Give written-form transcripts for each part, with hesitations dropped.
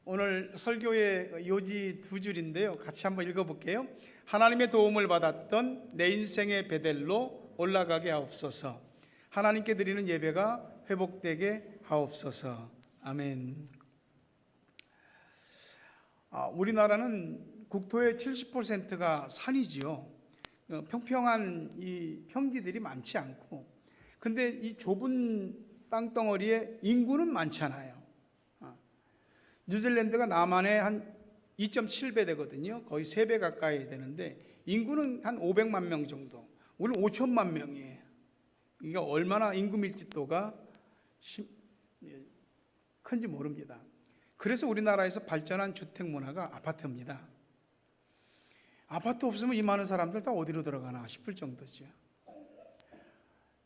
오늘 설교의 요지 두 줄인데요. 같이 한번 읽어볼게요. 하나님의 도움을 받았던 내 인생의 베델로 올라가게 하옵소서. 하나님께 드리는 예배가 회복되게 하옵소서. 아멘. 우리나라는 국토의 70%가 산이지요. 평평한 이 평지들이 많지 않고, 근데 이 좁은 땅덩어리에 인구는 많잖아요. 뉴질랜드가 남한의 한 2.7배 되거든요. 거의 3배 가까이 되는데 인구는 한 500만 명 정도. 우리는 5천만 명이에요. 이게 얼마나 인구 밀집도가 큰지 모릅니다. 그래서 우리나라에서 발전한 주택 문화가 아파트입니다. 아파트 없으면 이 많은 사람들 다 어디로 들어가나 싶을 정도죠.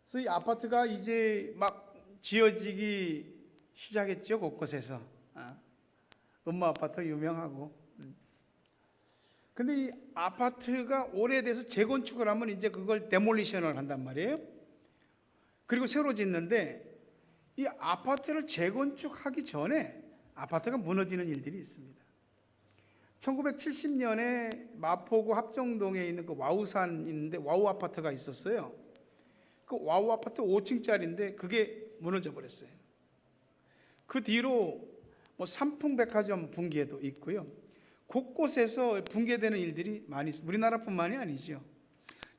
그래서 이 아파트가 이제 막 지어지기 시작했죠. 곳곳에서. 음모 아파트 유명하고. 근데 이 아파트가 오래돼서 재건축을 하면 이제 그걸 데몰리션을 한단 말이에요. 그리고 새로 짓는데 이 아파트를 재건축하기 전에 아파트가 무너지는 일들이 있습니다. 1970년에 마포구 합정동에 있는 그 와우산 있는데 와우 아파트가 있었어요. 그 와우 아파트 5층짜리인데 그게 무너져 버렸어요. 그 뒤로 삼풍백화점 붕괴도 있고요. 곳곳에서 붕괴되는 일들이 많이 있습니다. 우리나라뿐만이 아니죠.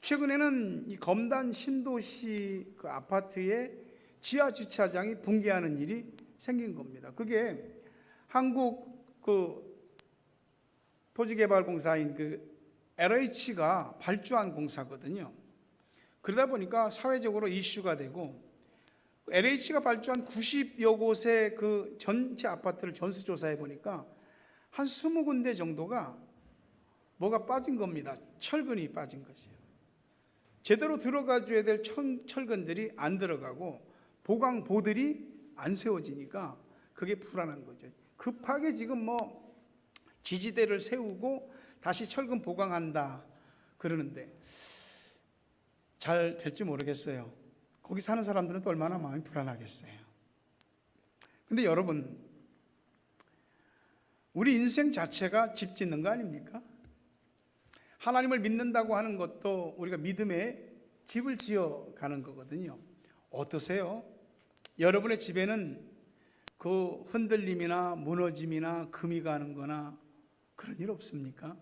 최근에는 이 검단 신도시 그 아파트의 지하 주차장이 붕괴하는 일이 생긴 겁니다. 그게 한국 그 토지개발공사인 그 LH가 발주한 공사거든요. 그러다 보니까 사회적으로 이슈가 되고, LH가 발주한 90여 곳의 그 전체 아파트를 전수조사해 보니까 한 20군데 정도가 뭐가 빠진 겁니다. 철근이 빠진 거죠. 제대로 들어가 줘야 될 철근들이 안 들어가고 보강보들이 안 세워지니까 그게 불안한 거죠. 급하게 지금 지지대를 세우고 다시 철근 보강한다 그러는데 잘 될지 모르겠어요. 거기 사는 사람들은 또 얼마나 마음이 불안하겠어요. 근데 여러분, 우리 인생 자체가 집 짓는 거 아닙니까? 하나님을 믿는다고 하는 것도 우리가 믿음의 집을 지어 가는 거거든요. 어떠세요? 여러분의 집에는 그 흔들림이나 무너짐이나 금이 가는 거나 그런 일 없습니까?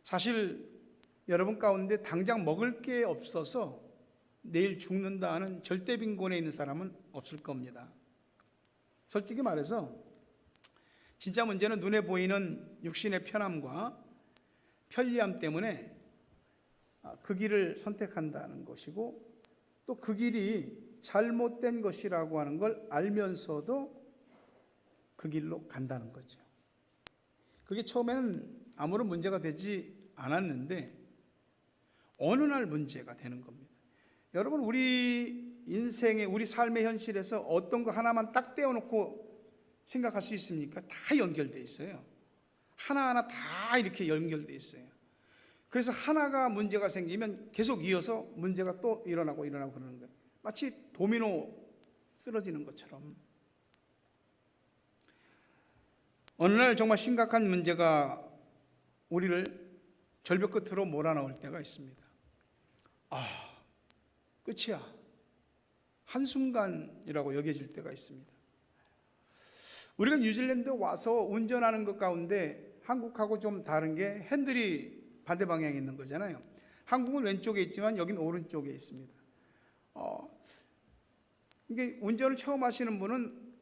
사실 여러분 가운데 당장 먹을 게 없어서 내일 죽는다 하는 절대 빈곤에 있는 사람은 없을 겁니다. 솔직히 말해서 진짜 문제는 눈에 보이는 육신의 편함과 편리함 때문에 그 길을 선택한다는 것이고, 또 그 길이 잘못된 것이라고 하는 걸 알면서도 그 길로 간다는 거죠. 그게 처음에는 아무런 문제가 되지 않았는데 어느 날 문제가 되는 겁니다. 여러분, 우리 인생의, 우리 삶의 현실에서 어떤 거 하나만 딱 떼어놓고 생각할 수 있습니까? 다 연결되어 있어요. 하나하나 다 이렇게 연결되어 있어요. 그래서 하나가 문제가 생기면 계속 이어서 문제가 또 일어나고 그러는 거예요. 마치 도미노 쓰러지는 것처럼. 어느 날 정말 심각한 문제가 우리를 절벽 끝으로 몰아넣을 때가 있습니다. 끝이야. 한순간이라고 여겨질 때가 있습니다. 우리가 뉴질랜드 와서 운전하는 것 가운데 한국하고 좀 다른 게 핸들이 반대 방향에 있는 거잖아요. 한국은 왼쪽에 있지만 여긴 오른쪽에 있습니다. 이게 운전을 처음 하시는 분은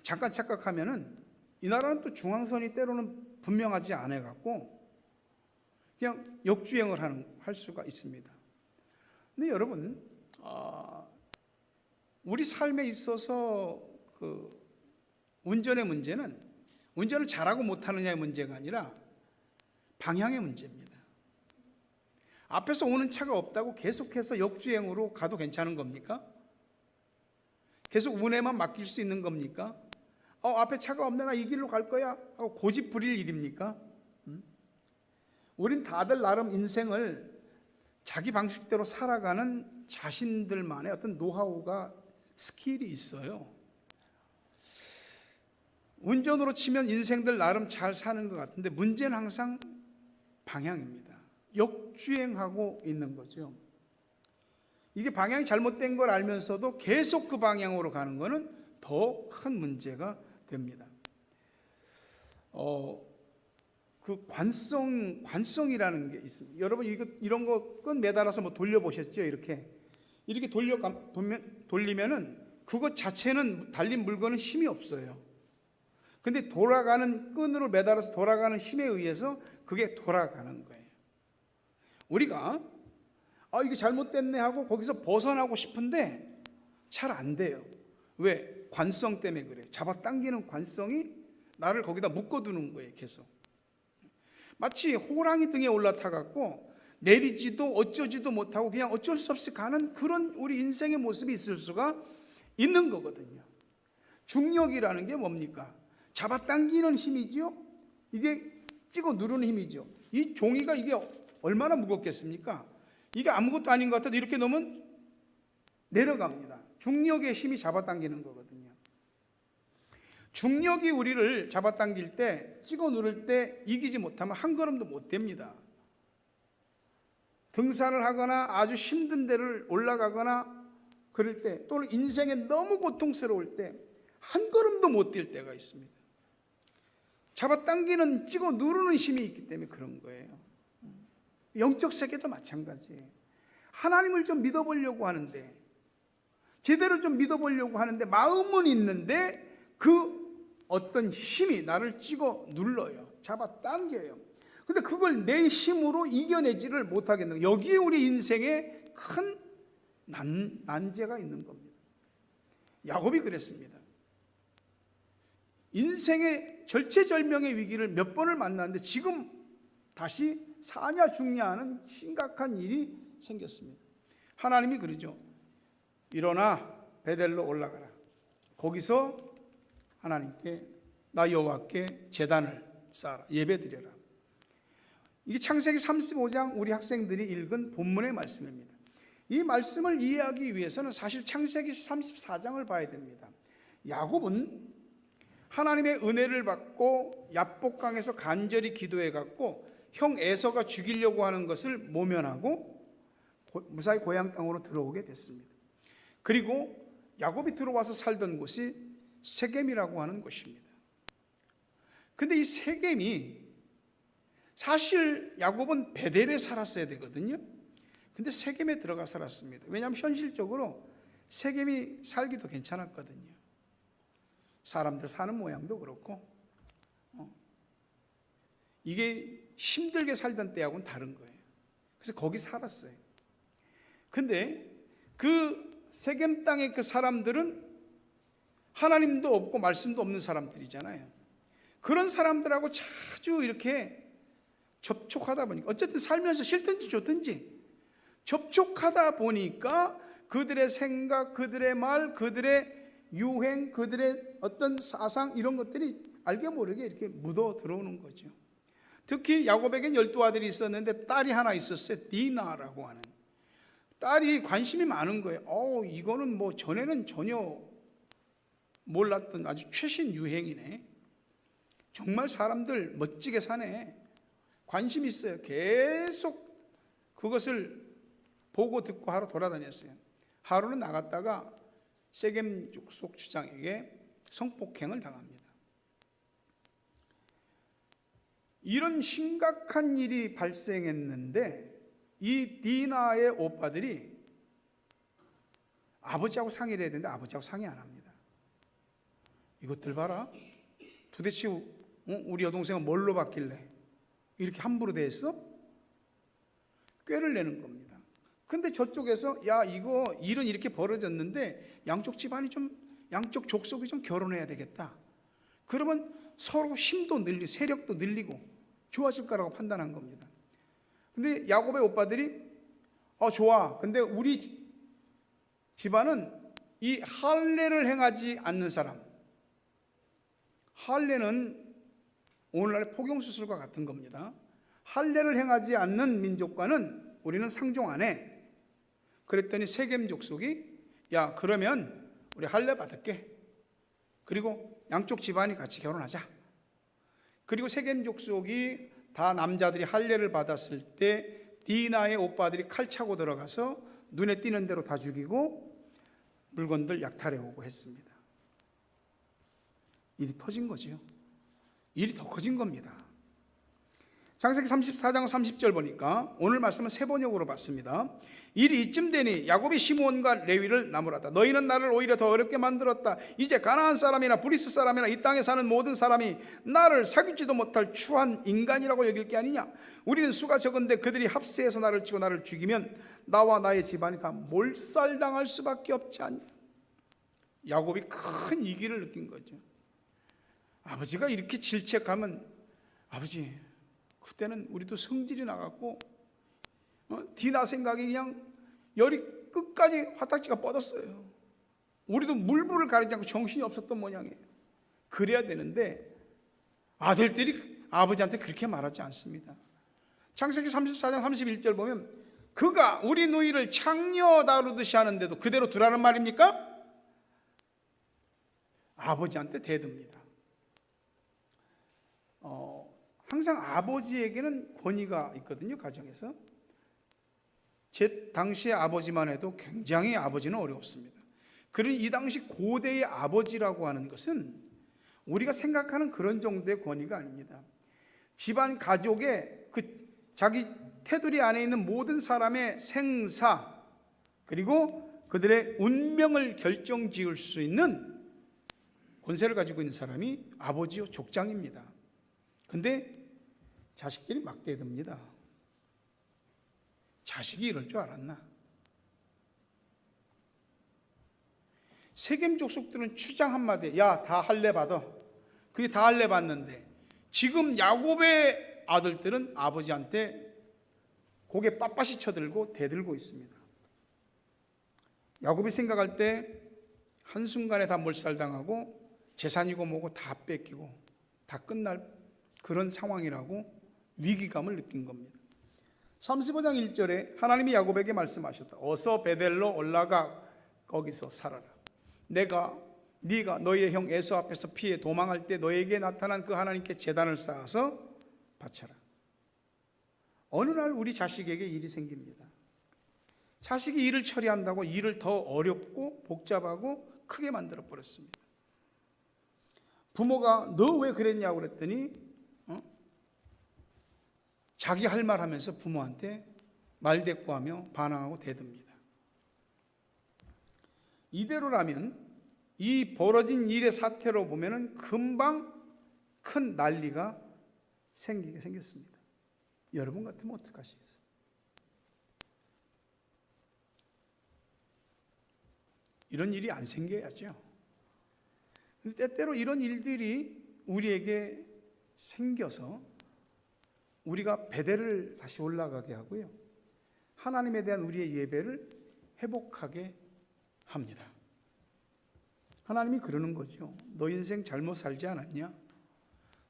잠깐 착각하면은, 이 나라는 또 중앙선이 때로는 분명하지 않아 갖고 그냥 역주행을 할 수가 있습니다. 근데 여러분, 우리 삶에 있어서 그 운전의 문제는 운전을 잘하고 못하느냐의 문제가 아니라 방향의 문제입니다. 앞에서 오는 차가 없다고 계속해서 역주행으로 가도 괜찮은 겁니까? 계속 운에만 맡길 수 있는 겁니까? 앞에 차가 없네, 나 이 길로 갈 거야 하고 고집 부릴 일입니까? 우린 다들 나름 인생을 자기 방식대로 살아가는 자신들만의 어떤 노하우가, 스킬이 있어요. 운전으로 치면 인생들 나름 잘 사는 것 같은데 문제는 항상 방향입니다. 역주행하고 있는 거죠. 이게 방향이 잘못된 걸 알면서도 계속 그 방향으로 가는 것은 더 큰 문제가 됩니다. 그 관성이라는 게 있습니다. 여러분 이런 거 끈 매달아서 뭐 돌려보셨죠? 이렇게 돌리면은 그것 자체는 달린 물건은 힘이 없어요. 근데 돌아가는 끈으로 매달아서 돌아가는 힘에 의해서 그게 돌아가는 거예요. 우리가 이게 잘못됐네 하고 거기서 벗어나고 싶은데 잘 안 돼요. 왜? 관성 때문에 그래. 잡아당기는 관성이 나를 거기다 묶어두는 거예요. 계속. 마치 호랑이 등에 올라타 갖고 내리지도 어쩌지도 못하고 그냥 어쩔 수 없이 가는 그런 우리 인생의 모습이 있을 수가 있는 거거든요. 중력이라는 게 뭡니까? 잡아당기는 힘이죠. 이게 찍어 누르는 힘이죠. 이 종이가 이게 얼마나 무겁겠습니까? 이게 아무것도 아닌 것 같아도 이렇게 놓으면 내려갑니다. 중력의 힘이 잡아당기는 거거든요. 중력이 우리를 잡아당길 때, 찍어 누를 때 이기지 못하면 한 걸음도 못 됩니다. 등산을 하거나 아주 힘든 데를 올라가거나 그럴 때, 또는 인생에 너무 고통스러울 때 한 걸음도 못 뛸 때가 있습니다. 잡아당기는, 찍어 누르는 힘이 있기 때문에 그런 거예요. 영적 세계도 마찬가지예요. 하나님을 좀 믿어보려고 하는데, 제대로 좀 믿어보려고 하는데 마음은 있는데 그 어떤 힘이 나를 찍어 눌러요. 잡아당겨요. 근데 그걸 내 힘으로 이겨내지를 못하겠는 거예요. 여기에 우리 인생에 큰 난제가 있는 겁니다. 야곱이 그랬습니다. 인생의 절체절명의 위기를 몇 번을 만났는데 지금 다시 사냐 죽냐 하는 심각한 일이 생겼습니다. 하나님이 그러죠. 일어나 베델로 올라가라. 거기서 하나님께 나 여호와께 제단을 쌓아라. 예배드려라. 이게 창세기 35장 우리 학생들이 읽은 본문의 말씀입니다. 이 말씀을 이해하기 위해서는 사실 창세기 34장을 봐야 됩니다. 야곱은 하나님의 은혜를 받고 야복강에서 간절히 기도해 갖고 형 에서가 죽이려고 하는 것을 모면하고 무사히 고향 땅으로 들어오게 됐습니다. 그리고 야곱이 들어와서 살던 곳이 세겜이라고 하는 곳입니다. 근데 이 세겜이 사실 야곱은 베델에 살았어야 되거든요. 근데 세겜에 들어가 살았습니다. 왜냐하면 현실적으로 세겜이 살기도 괜찮았거든요. 사람들 사는 모양도 그렇고 이게 힘들게 살던 때하고는 다른 거예요. 그래서 거기 살았어요. 근데 그 세겜 땅의 그 사람들은 하나님도 없고 말씀도 없는 사람들이잖아요. 그런 사람들하고 자주 이렇게 접촉하다 보니까 어쨌든 살면서 싫든지 좋든지 접촉하다 보니까 그들의 생각, 그들의 말, 그들의 유행, 그들의 어떤 사상 이런 것들이 알게 모르게 이렇게 묻어 들어오는 거죠. 특히 야곱에겐 12아들이 있었는데 딸이 하나 있었어요. 디나라고 하는. 딸이 관심이 많은 거예요. 이거는 뭐 전에는 전혀 몰랐던 아주 최신 유행이네. 정말 사람들 멋지게 사네. 관심 있어요. 계속 그것을 보고 듣고 하루 돌아다녔어요. 하루는 나갔다가 세겜 족속 주장에게 성폭행을 당합니다. 이런 심각한 일이 발생했는데 이 디나의 오빠들이 아버지하고 상의를 해야 되는데 아버지하고 상의 안 합니다. 이것들 봐라. 도대체 우리 여동생은 뭘로 받길래 이렇게 함부로 대했어? 꾀를 내는 겁니다. 근데 저쪽에서 야 이거 일은 이렇게 벌어졌는데 양쪽 집안이 좀 양쪽 족속이 좀 결혼해야 되겠다. 그러면 서로 힘도 늘리고 세력도 늘리고 좋아질 거라고 판단한 겁니다. 근데 야곱의 오빠들이 좋아. 근데 우리 집안은 이 할례를 행하지 않는 사람. 할례는 오늘날의 포경수술과 같은 겁니다. 할례를 행하지 않는 민족과는 우리는 상종 안 해. 그랬더니 세겜 족속이 야 그러면 우리 할례 받을게. 그리고 양쪽 집안이 같이 결혼하자. 그리고 세겜 족속이 다 남자들이 할례를 받았을 때 디나의 오빠들이 칼 차고 들어가서 눈에 띄는 대로 다 죽이고 물건들 약탈해 오고 했습니다. 일이 터진 거지요. 일이 더 커진 겁니다. 창세기 34장 30절 보니까 오늘 말씀은 세 번역으로 봤습니다. 일이 이쯤 되니 야곱이 시므온과 레위를 나무랐다. 너희는 나를 오히려 더 어렵게 만들었다. 이제 가나안 사람이나 브리스 사람이나 이 땅에 사는 모든 사람이 나를 사귀지도 못할 추한 인간이라고 여길 게 아니냐. 우리는 수가 적은데 그들이 합세해서 나를 치고 나를 죽이면 나와 나의 집안이 다 몰살당할 수밖에 없지 않냐. 야곱이 큰 위기를 느낀 거죠. 아버지가 이렇게 질책하면 아버지 그때는 우리도 성질이 나갔고 디나 생각이 그냥 열이 끝까지 화딱지가 뻗었어요. 우리도 물불을 가리지 않고 정신이 없었던 모양이에요. 그래야 되는데 아들들이 아버지한테 그렇게 말하지 않습니다. 창세기 34장 31절 보면 그가 우리 누이를 창녀 다루듯이 하는데도 그대로 두라는 말입니까? 아버지한테 대듭니다. 항상 아버지에게는 권위가 있거든요. 가정에서. 제 당시의 아버지만 해도 굉장히 아버지는 어려웠습니다. 그러니 이 당시 고대의 아버지라고 하는 것은 우리가 생각하는 그런 정도의 권위가 아닙니다. 집안 가족의 자기 테두리 안에 있는 모든 사람의 생사 그리고 그들의 운명을 결정지을 수 있는 권세를 가지고 있는 사람이 아버지요 족장입니다. 근데 자식들이 막 대듭니다. 자식이 이럴 줄 알았나? 세겜 족속들은 추장 한마디에 야, 다 할례 받아. 그게 다 할례 받는데 지금 야곱의 아들들은 아버지한테 고개 빳빳이 쳐들고 대들고 있습니다. 야곱이 생각할 때 한순간에 다 몰살당하고 재산이고 뭐고 다 뺏기고 다 끝날 그런 상황이라고 위기감을 느낀 겁니다. 35장 1절에 하나님이 야곱에게 말씀하셨다. 어서 베델로 올라가 거기서 살아라. 네가 너희의 형 에서 앞에서 피해 도망할 때 너에게 나타난 그 하나님께 제단을 쌓아서 바쳐라. 어느 날 우리 자식에게 일이 생깁니다. 자식이 일을 처리한다고 일을 더 어렵고 복잡하고 크게 만들어 버렸습니다. 부모가 너 왜 그랬냐고 그랬더니 자기 할 말 하면서 부모한테 말대꾸하며 반항하고 대듭니다. 이대로라면 이 벌어진 일의 사태로 보면은 금방 큰 난리가 생기게 생겼습니다. 여러분 같으면 어떡하시겠어요? 이런 일이 안 생겨야죠. 때때로 이런 일들이 우리에게 생겨서 우리가 베델을 다시 올라가게 하고요. 하나님에 대한 우리의 예배를 회복하게 합니다. 하나님이 그러는 거죠. 너 인생 잘못 살지 않았냐?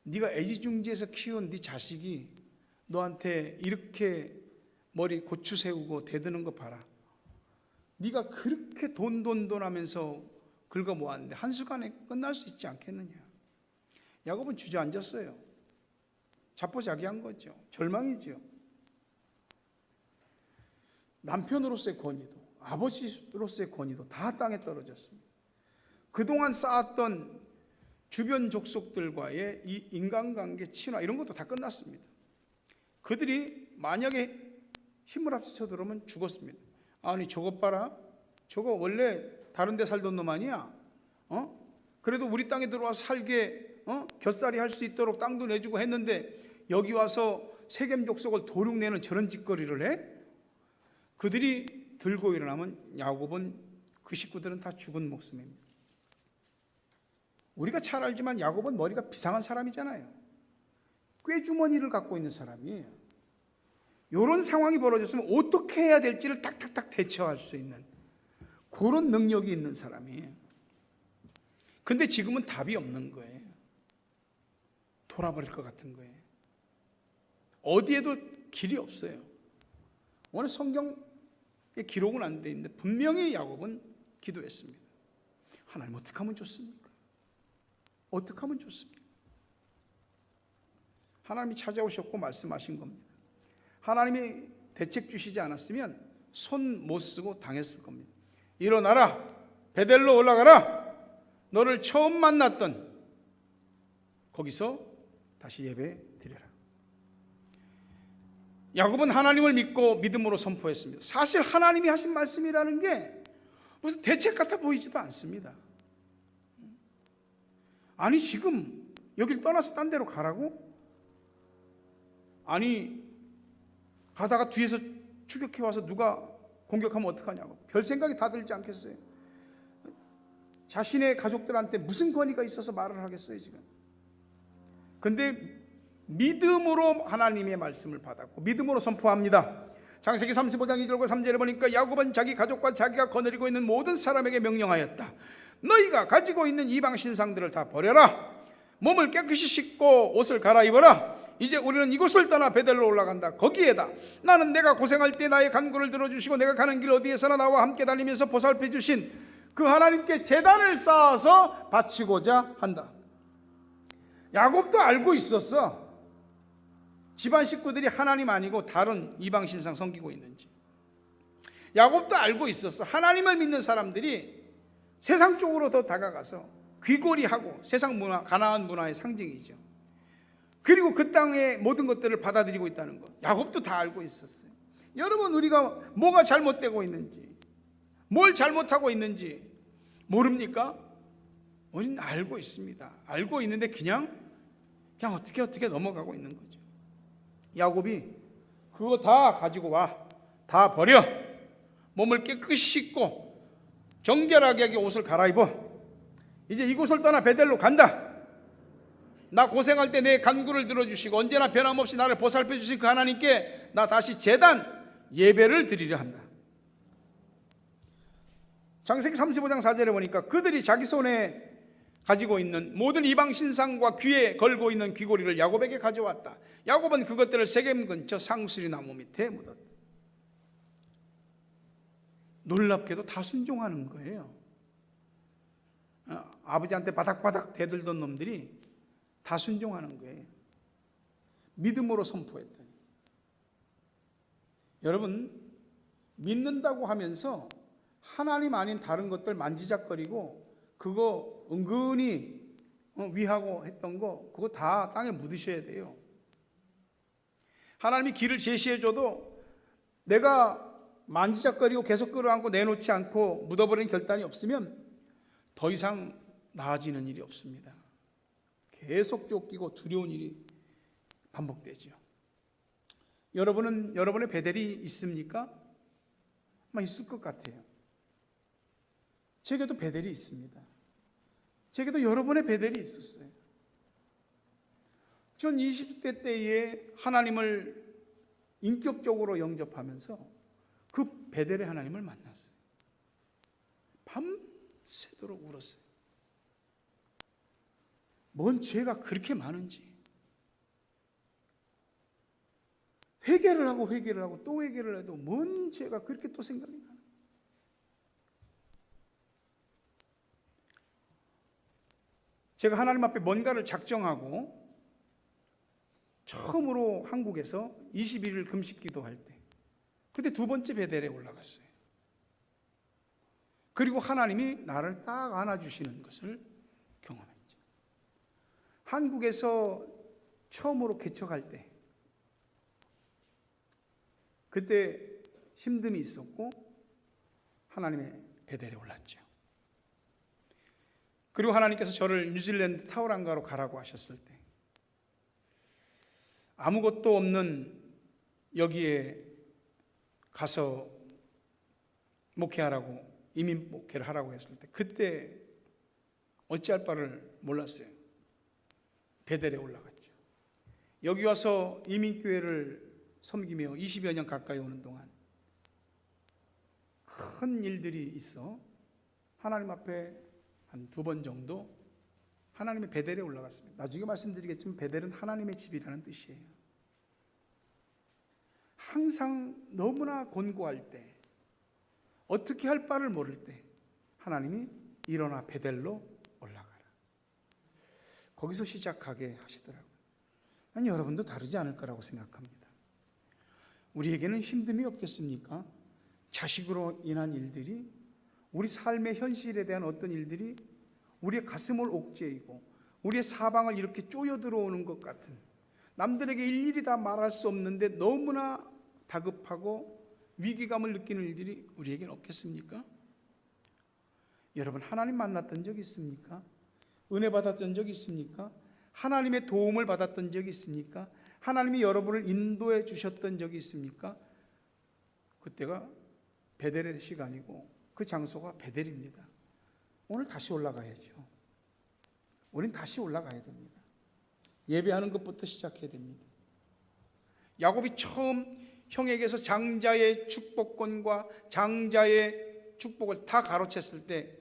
네가 애지중지해서 키운 네 자식이 너한테 이렇게 머리 고추 세우고 대드는 거 봐라. 네가 그렇게 돈 하면서 긁어 모았는데 한순간에 끝날 수 있지 않겠느냐. 야곱은 주저앉았어요. 자포자기한 거죠. 절망이죠. 남편으로서의 권위도 아버지로서의 권위도 다 땅에 떨어졌습니다. 그동안 쌓았던 주변 족속들과의 이 인간관계 친화 이런 것도 다 끝났습니다. 그들이 만약에 힘을 합쳐 들어오면 죽었습니다. 아니 저것 봐라. 저거 원래 다른 데 살던 놈 아니야? 그래도 우리 땅에 들어와서 살게 곁살이 할 수 있도록 땅도 내주고 했는데 여기 와서 세겜 족속을 도륙내는 저런 짓거리를 해? 그들이 들고 일어나면 야곱은 그 식구들은 다 죽은 목숨입니다. 우리가 잘 알지만 야곱은 머리가 비상한 사람이잖아요. 꾀주머니를 갖고 있는 사람이에요. 이런 상황이 벌어졌으면 어떻게 해야 될지를 딱딱딱 대처할 수 있는 그런 능력이 있는 사람이에요. 근데 지금은 답이 없는 거예요. 돌아버릴 것 같은 거예요. 어디에도 길이 없어요. 오늘 성경에 기록은 안 돼 있는데 분명히 야곱은 기도했습니다. 하나님 어떻게 하면 좋습니까? 어떻게 하면 좋습니까? 하나님이 찾아오셨고 말씀하신 겁니다. 하나님이 대책 주시지 않았으면 손 못 쓰고 당했을 겁니다. 일어나라, 베델로 올라가라. 너를 처음 만났던 거기서 다시 예배 드려라. 야곱은 하나님을 믿고 믿음으로 선포했습니다. 사실 하나님이 하신 말씀이라는 게 무슨 대책 같아 보이지도 않습니다. 아니 지금 여길 떠나서 딴 데로 가라고? 아니 가다가 뒤에서 추격해 와서 누가 공격하면 어떡하냐고 별 생각이 다 들지 않겠어요? 자신의 가족들한테 무슨 권위가 있어서 말을 하겠어요 지금? 근데 믿음으로 하나님의 말씀을 받았고 믿음으로 선포합니다. 창세기 35장 2절과 3절에 보니까 야곱은 자기 가족과 자기가 거느리고 있는 모든 사람에게 명령하였다. 너희가 가지고 있는 이방 신상들을 다 버려라. 몸을 깨끗이 씻고 옷을 갈아입어라. 이제 우리는 이곳을 떠나 베델로 올라간다. 거기에다 나는 내가 고생할 때 나의 간구를 들어주시고 내가 가는 길 어디에서나 나와 함께 다니면서 보살펴 주신 그 하나님께 제단을 쌓아서 바치고자 한다. 야곱도 알고 있었어. 집안 식구들이 하나님 아니고 다른 이방 신상 섬기고 있는지. 야곱도 알고 있었어. 하나님을 믿는 사람들이 세상 쪽으로 더 다가가서 귀골이하고 세상 문화, 가나안 문화의 상징이죠. 그리고 그 땅의 모든 것들을 받아들이고 있다는 것. 야곱도 다 알고 있었어요. 여러분, 우리가 뭐가 잘못되고 있는지, 뭘 잘못하고 있는지 모릅니까? 우리는 알고 있습니다. 알고 있는데 그냥 어떻게 넘어가고 있는 거죠. 야곱이 그거 다 가지고 와. 다 버려. 몸을 깨끗이 씻고 정결하게 옷을 갈아입어. 이제 이곳을 떠나 베델로 간다. 나 고생할 때 내 간구를 들어주시고 언제나 변함없이 나를 보살펴 주신 그 하나님께 나 다시 제단 예배를 드리려 한다. 창세기 35장 4절에 보니까 그들이 자기 손에 가지고 있는 모든 이방 신상과 귀에 걸고 있는 귀고리를 야곱에게 가져왔다. 야곱은 그것들을 세겜 근처 상수리 나무 밑에 묻었다. 놀랍게도 다 순종하는 거예요. 아버지한테 바닥바닥 대들던 놈들이 다 순종하는 거예요. 믿음으로 선포했더니. 여러분, 믿는다고 하면서 하나님 아닌 다른 것들 만지작거리고 그거 은근히 위하고 했던 거 그거 다 땅에 묻으셔야 돼요. 하나님이 길을 제시해줘도 내가 만지작거리고 계속 끌어안고 내놓지 않고 묻어버리는 결단이 없으면 더 이상 나아지는 일이 없습니다. 계속 쫓기고 두려운 일이 반복되죠. 여러분은 여러분의 베델이 있습니까? 아마 있을 것 같아요. 제게도 베델이 있습니다. 제게도 여러분의 베델이 있었어요. 전 20대 때에 하나님을 인격적으로 영접하면서 그 베델의 하나님을 만났어요. 밤새도록 울었어요. 뭔 죄가 그렇게 많은지. 회개를 하고 또 회개를 해도 뭔 죄가 그렇게 또 생각이 나는지. 제가 하나님 앞에 뭔가를 작정하고 처음으로 한국에서 21일 금식 기도할 때 그때 두 번째 베델에 올라갔어요. 그리고 하나님이 나를 딱 안아주시는 것을 경험했죠. 한국에서 처음으로 개척할 때 그때 힘듦이 있었고 하나님의 베델에 올랐죠. 그리고 하나님께서 저를 뉴질랜드 타우랑가로 가라고 하셨을 때 아무것도 없는 여기에 가서 목회하라고 이민 목회를 하라고 했을 때 그때 어찌할 바를 몰랐어요. 베델에 올라갔죠. 여기 와서 이민교회를 섬기며 20여 년 가까이 오는 동안 큰 일들이 있어 하나님 앞에 한 두 번 정도 하나님의 베델에 올라갔습니다. 나중에 말씀드리겠지만 베델은 하나님의 집이라는 뜻이에요. 항상 너무나 곤고할 때 어떻게 할 바를 모를 때 하나님이 일어나 베델로 올라가라. 거기서 시작하게 하시더라고요. 난 여러분도 다르지 않을 거라고 생각합니다. 우리에게는 힘듦이 없겠습니까? 자식으로 인한 일들이, 우리 삶의 현실에 대한 어떤 일들이 우리의 가슴을 옥죄이고 우리의 사방을 이렇게 쪼여 들어오는 것 같은, 남들에게 일일이 다 말할 수 없는데 너무나 다급하고 위기감을 느끼는 일들이 우리에게는 없겠습니까? 여러분, 하나님 만났던 적 있습니까? 은혜 받았던 적 있습니까? 하나님의 도움을 받았던 적이 있습니까? 하나님이 여러분을 인도해 주셨던 적이 있습니까? 그때가 베델의 시간이고 그 장소가 베델입니다. 오늘 다시 올라가야죠. 우린 다시 올라가야 됩니다. 예배하는 것부터 시작해야 됩니다. 야곱이 처음 형에게서 장자의 축복권과 장자의 축복을 다 가로챘을 때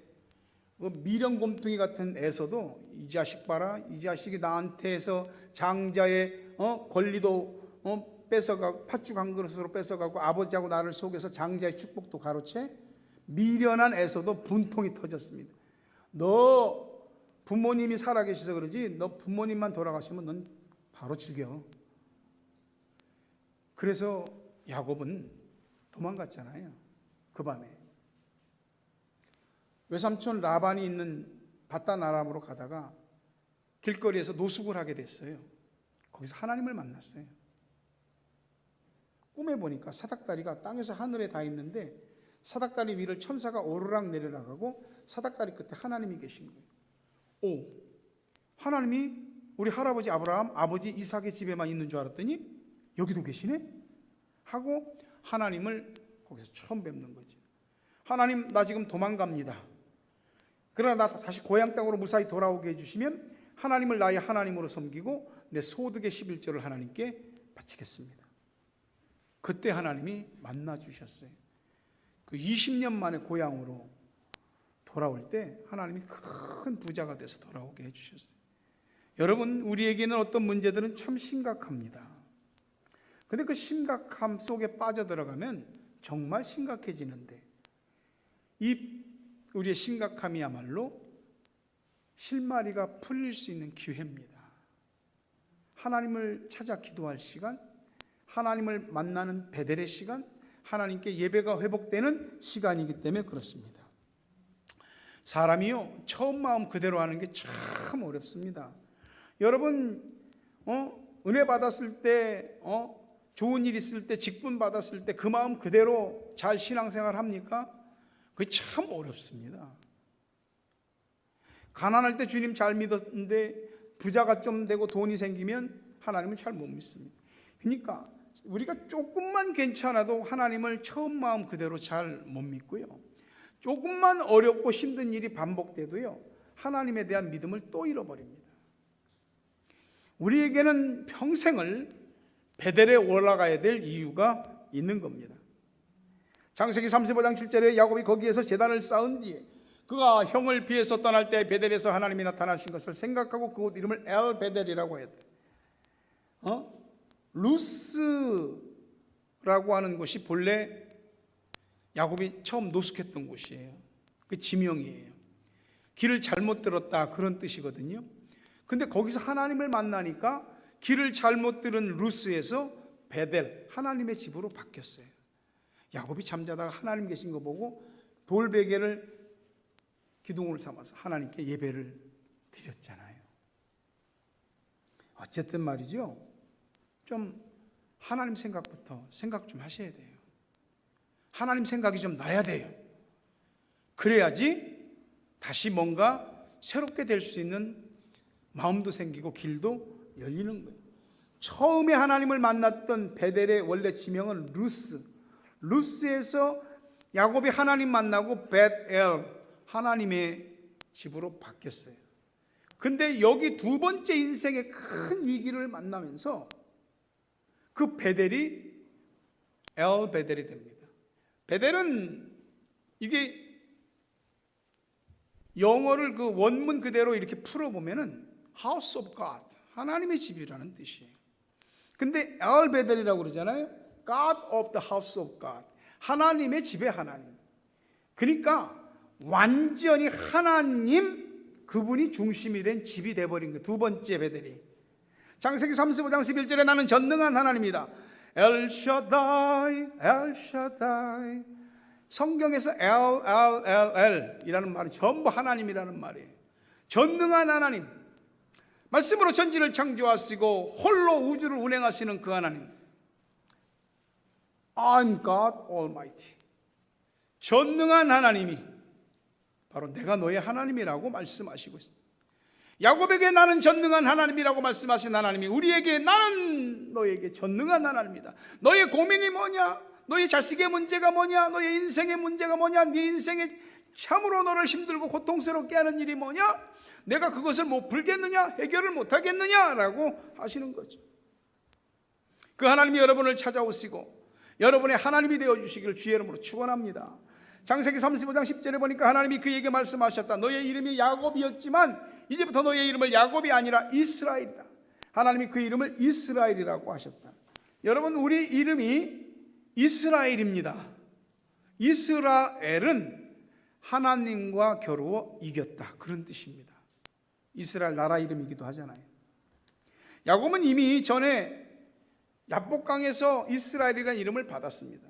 그 미련곰퉁이 같은 애서도 이 자식 봐라, 이 자식이 나한테서 장자의 권리도 뺏어가고 팥죽 한 그릇으로 뺏어가고 아버지하고 나를 속여서 장자의 축복도 가로채. 미련한 애서도 분통이 터졌습니다. 너 부모님이 살아계셔서 그러지, 너 부모님만 돌아가시면 넌 바로 죽여. 그래서 야곱은 도망갔잖아요. 그 밤에 외삼촌 라반이 있는 바단 아람으로 가다가 길거리에서 노숙을 하게 됐어요. 거기서 하나님을 만났어요. 꿈에 보니까 사닥다리가 땅에서 하늘에 닿아 있는데 사닥다리 위를 천사가 오르락 내리락하고 사닥다리 끝에 하나님이 계신 거예요. 오, 하나님이 우리 할아버지 아브라함, 아버지 이삭의 집에만 있는 줄 알았더니 여기도 계시네? 하고 하나님을 거기서 처음 뵙는 거지. 하나님, 나 지금 도망갑니다. 그러나 나 다시 고향 땅으로 무사히 돌아오게 해주시면 하나님을 나의 하나님으로 섬기고 내 소득의 11조를 하나님께 바치겠습니다. 그때 하나님이 만나 주셨어요. 그 20년 만에 고향으로 돌아올 때 하나님이 큰 부자가 돼서 돌아오게 해주셨어요. 여러분, 우리에게는 어떤 문제들은 참 심각합니다. 근데 그 심각함 속에 빠져들어가면 정말 심각해지는데, 이 우리의 심각함이야말로 실마리가 풀릴 수 있는 기회입니다. 하나님을 찾아 기도할 시간, 하나님을 만나는 베델의 시간, 하나님께 예배가 회복되는 시간이기 때문에 그렇습니다. 사람이요, 처음 마음 그대로 하는 게 참 어렵습니다. 여러분, 은혜 받았을 때, 좋은 일 있을 때, 직분 받았을 때 그 마음 그대로 잘 신앙생활 합니까? 그게 참 어렵습니다. 가난할 때 주님 잘 믿었는데 부자가 좀 되고 돈이 생기면 하나님을 잘 못 믿습니다. 그러니까 우리가 조금만 괜찮아도 하나님을 처음 마음 그대로 잘 못 믿고요, 조금만 어렵고 힘든 일이 반복돼도요, 하나님에 대한 믿음을 또 잃어버립니다. 우리에게는 평생을 베델에 올라가야 될 이유가 있는 겁니다. 창세기 35장 7절에 야곱이 거기에서 제단을 쌓은 뒤에 그가 형을 피해서 떠날 때 베델에서 하나님이 나타나신 것을 생각하고 그곳 이름을 엘 베델이라고 했다. 루스라고 하는 곳이 본래 야곱이 처음 노숙했던 곳이에요. 그 지명이에요. 길을 잘못 들었다, 그런 뜻이거든요. 근데 거기서 하나님을 만나니까 길을 잘못 들은 루스에서 베델, 하나님의 집으로 바뀌었어요. 야곱이 잠자다가 하나님 계신 거 보고 돌베개를 기둥으로 삼아서 하나님께 예배를 드렸잖아요. 어쨌든 말이죠, 좀 하나님 생각부터 생각 좀 하셔야 돼요. 하나님 생각이 좀 나야 돼요. 그래야지 다시 뭔가 새롭게 될 수 있는 마음도 생기고 길도 열리는 거예요. 처음에 하나님을 만났던 베델의 원래 지명은 루스에서 야곱이 하나님 만나고 벳엘, 하나님의 집으로 바뀌었어요. 근데 여기 두 번째 인생의 큰 위기를 만나면서 그 베델이 엘 베델이 됩니다. 베델은 이게 영어를 그 원문 그대로 이렇게 풀어보면은 House of God, 하나님의 집이라는 뜻이에요. 근데 엘 베델이라고 그러잖아요. God of the house of God, 하나님의 집의 하나님. 그러니까 완전히 하나님 그분이 중심이 된 집이 돼버린 거예요. 두 번째 베델이. 창세기 35장 11절에 나는 전능한 하나님이다. 엘샤다이, 엘샤다이. 성경에서 이라는 말이 전부 하나님이라는 말이에요. 전능한 하나님, 말씀으로 전지를 창조하시고 홀로 우주를 운행하시는 그 하나님, I'm God Almighty. 전능한 하나님이 바로 내가 너의 하나님이라고 말씀하시고 있습니다. 야곱에게 나는 전능한 하나님이라고 말씀하신 하나님이 우리에게 나는 너에게 전능한 하나님이다. 너의 고민이 뭐냐? 너의 자식의 문제가 뭐냐? 너의 인생의 문제가 뭐냐? 네 인생에 참으로 너를 힘들고 고통스럽게 하는 일이 뭐냐? 내가 그것을 못 풀겠느냐? 해결을 못 하겠느냐라고 하시는 거죠. 그 하나님이 여러분을 찾아오시고 여러분의 하나님이 되어주시기를 주의 이름으로 축원합니다. 창세기 35장 10절에 보니까 하나님이 그에게 말씀하셨다. 너의 이름이 야곱이었지만 이제부터 너의 이름을 야곱이 아니라 이스라엘이다. 하나님이 그 이름을 이스라엘이라고 하셨다. 여러분, 우리 이름이 이스라엘입니다. 이스라엘은 하나님과 겨루어 이겼다, 그런 뜻입니다. 이스라엘 나라 이름이기도 하잖아요. 야곱은 이미 전에 야복강에서 이스라엘이라는 이름을 받았습니다.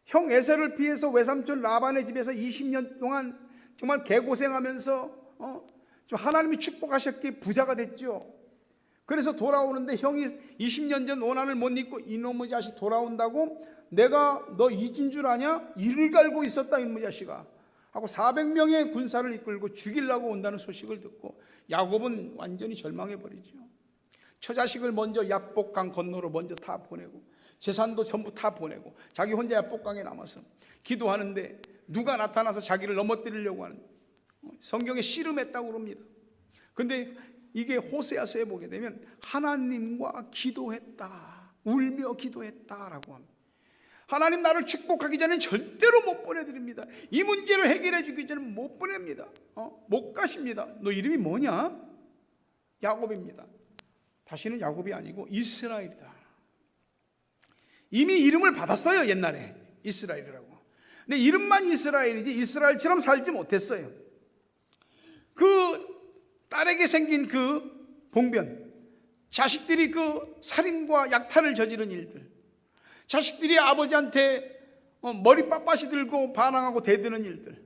형 에서를 피해서 외삼촌 라반의 집에서 20년 동안 정말 개고생하면서 하나님이 축복하셨기에 부자가 됐죠. 그래서 돌아오는데 형이 20년 전 원한을 못 잊고 이놈의 자식 돌아온다고 내가 너 잊은 줄 아냐? 이를 갈고 있었다 이놈의 자식아 하고 400명의 군사를 이끌고 죽이려고 온다는 소식을 듣고 야곱은 완전히 절망해버리죠. 처자식을 먼저 야복강 건너로 먼저 다 보내고 재산도 전부 다 보내고 자기 혼자 야복강에 남아서 기도하는데 누가 나타나서 자기를 넘어뜨리려고 하는, 성경에 씨름했다고 그럽니다. 근데 이게 호세아서에 보게 되면 하나님과 기도했다, 울며 기도했다라고 합니다. 하나님 나를 축복하기 전에 절대로 못 보내드립니다. 이 문제를 해결해 주기 전에 못 보냅니다. 못 가십니다. 너 이름이 뭐냐? 야곱입니다. 다시는 야곱이 아니고 이스라엘이다. 이미 이름을 받았어요. 옛날에 이스라엘이라고. 근데 이름만 이스라엘이지 이스라엘처럼 살지 못했어요. 그 딸에게 생긴 그 봉변, 자식들이 그 살인과 약탈을 저지른 일들, 자식들이 아버지한테 머리 빳빳이 들고 반항하고 대드는 일들,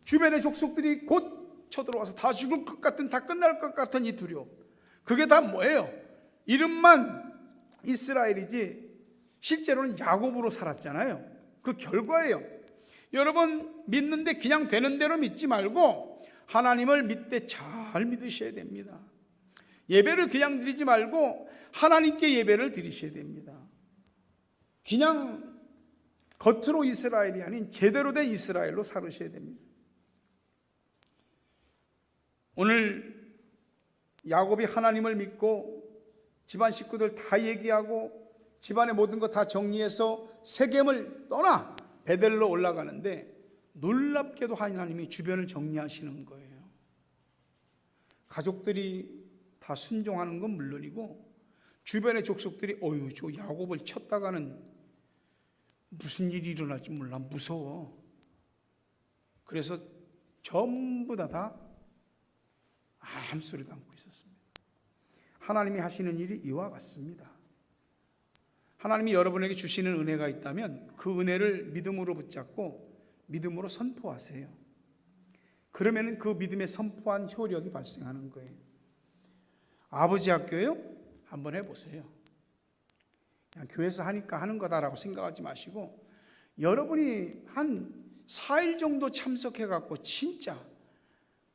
주변의 족속들이 곧 쳐들어와서 다 죽을 것 같은, 다 끝날 것 같은 이 두려움, 그게 다 뭐예요? 이름만 이스라엘이지 실제로는 야곱으로 살았잖아요. 그 결과예요. 여러분, 믿는데 그냥 되는 대로 믿지 말고 하나님을 믿되 잘 믿으셔야 됩니다. 예배를 그냥 드리지 말고 하나님께 예배를 드리셔야 됩니다. 그냥 겉으로 이스라엘이 아닌 제대로 된 이스라엘로 살으셔야 됩니다. 오늘 야곱이 하나님을 믿고 집안 식구들 다 얘기하고 집안의 모든 것 다 정리해서 세겜을 떠나 베델로 올라가는데 놀랍게도 하나님이 주변을 정리하시는 거예요. 가족들이 다 순종하는 건 물론이고 주변의 족속들이 어휴 저 야곱을 쳤다가는 무슨 일이 일어날지 몰라, 무서워. 그래서 전부 다 아무 소리도 않고 있었습니다. 하나님이 하시는 일이 이와 같습니다. 하나님이 여러분에게 주시는 은혜가 있다면 그 은혜를 믿음으로 붙잡고 믿음으로 선포하세요. 그러면 그 믿음에 선포한 효력이 발생하는 거예요. 아버지 학교요? 한번 해보세요. 그냥 교회에서 하니까 하는 거다라고 생각하지 마시고 여러분이 한 4일 정도 참석해갖고 진짜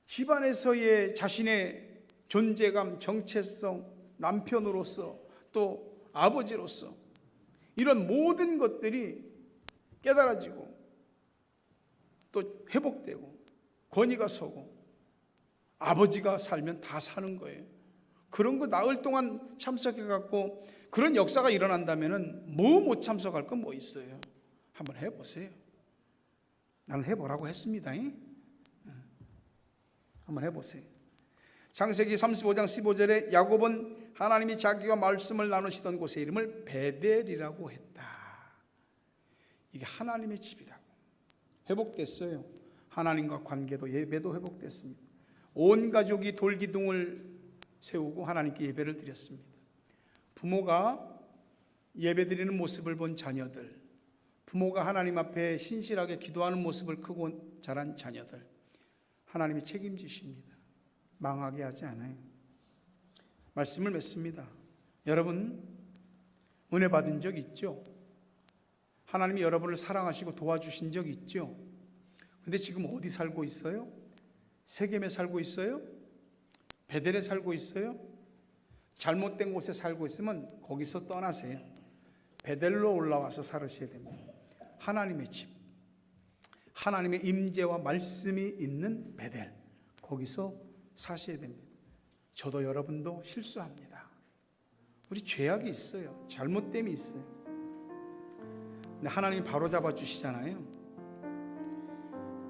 집안에서의 자신의 존재감, 정체성, 남편으로서 또 아버지로서 이런 모든 것들이 깨달아지고 또 회복되고 권위가 서고 아버지가 살면 다 사는 거예요. 그런 거 나흘 동안 참석해갖고 그런 역사가 일어난다면 뭐 못 참석할 건 뭐 있어요? 한번 해보세요. 나는 해보라고 했습니다. 한번 해보세요. 창세기 35장 15절에 야곱은 하나님이 자기와 말씀을 나누시던 곳의 이름을 베델이라고 했다. 이게 하나님의 집이라고. 회복됐어요. 하나님과 관계도 예배도 회복됐습니다. 온 가족이 돌기둥을 세우고 하나님께 예배를 드렸습니다. 부모가 예배드리는 모습을 본 자녀들, 부모가 하나님 앞에 신실하게 기도하는 모습을 크고 자란 자녀들, 하나님이 책임지십니다. 망하게 하지 않아요. 말씀을 맺습니다. 여러분, 은혜 받은 적 있죠? 하나님이 여러분을 사랑하시고 도와주신 적 있죠? 근데 지금 어디 살고 있어요? 세겜에 살고 있어요? 베델에 살고 있어요? 잘못된 곳에 살고 있으면 거기서 떠나세요. 베델로 올라와서 살으셔야 됩니다. 하나님의 집, 하나님의 임재와 말씀이 있는 베델, 거기서 사셔야 됩니다. 저도 여러분도 실수합니다. 우리 죄악이 있어요. 잘못됨이 있어요. 근데 하나님이 바로잡아 주시잖아요.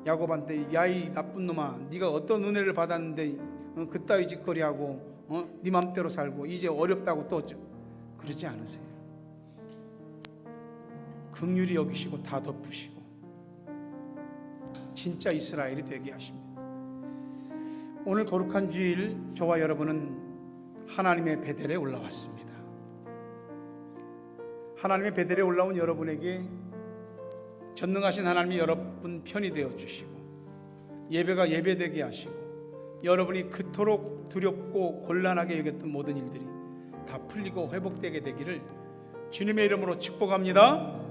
야곱한테 야이 나쁜 놈아, 네가 어떤 은혜를 받았는데 그따위 짓거리하고 네 맘대로 살고 이제 어렵다고 또 그러지 않으세요. 긍휼히 여기시고 다 덮으시고 진짜 이스라엘이 되게 하십니다. 오늘 거룩한 주일 저와 여러분은 하나님의 베델에 올라왔습니다. 하나님의 베델에 올라온 여러분에게 전능하신 하나님이 여러분 편이 되어 주시고 예배가 예배되게 하시고 여러분이 그토록 두렵고 곤란하게 여겼던 모든 일들이 다 풀리고 회복되게 되기를 주님의 이름으로 축복합니다.